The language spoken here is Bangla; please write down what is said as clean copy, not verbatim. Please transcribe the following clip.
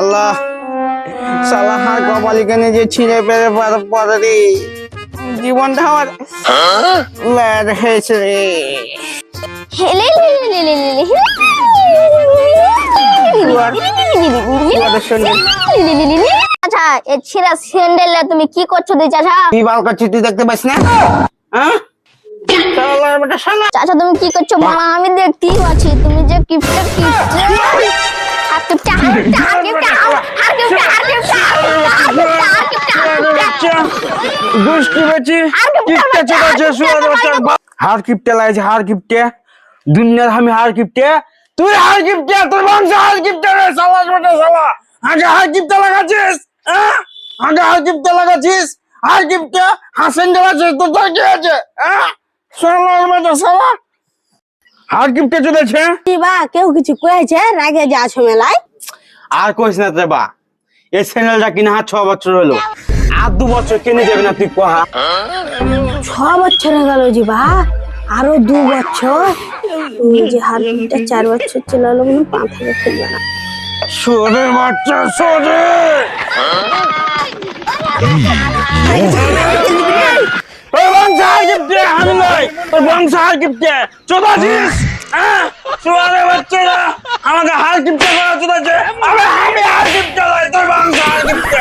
আল্লাহ শালা হার কপালিকে নিজে ছিঁড়ে পেরে পরে রে জীবনটা আমার ল্যাড হয়েছে রে। আচ্ছা এই ছিঁড়া স্যান্ডেল তুমি কি করছো দি চাচা? তুই বাল করছিস, তুই দেখতে পাস না? হ্যাঁ শালা বেটা শালা। চাচা তুমি কি করছো বলো, আমি দেখতেই পাচ্ছি তুমি যে কিপটা হার কিপটে লাগছে, হার কিপটে দুনিয়ার আমি হার কিপটে, তুই হার কিপটে, তোর বংশ হার কিপটে রে শালা বেটা শালা। আগে হার কিপটে লাগাচ্ছিস, আগে হার কিপটে লাগাচ্ছিস, হার কিপটে হাসেন জ্বালাচ্ছিস, তোর তোর কি আছে? শালা বেটা শালা হার কিপটে চলেছে। বা কেউ কিছু কয়েছে রাগে যে আছো মেলায়? আর কইস না রে বা, এই চ্যানেলটা কিনা 6 বছর হলো, আর 2 বছর কিনে যাবে না তুই কহা? 6 বছর হয়ে গেল জি বা, আরো 2 বছর তুমি যে হাতটা 4 বছর চালালো মানে 5,000 খেলবে না। সোরে বাচ্চা সোরে, তোর বংশ হার কিপটে, আমি নই, তোর বংশ হার কিপটে চোদাছিস। সোরে বাচ্চারা আমাকে হার কিপটে করা চোদাচ্ছে, আমি হার কিপটে নই, তোর বংশ হার কিপটে।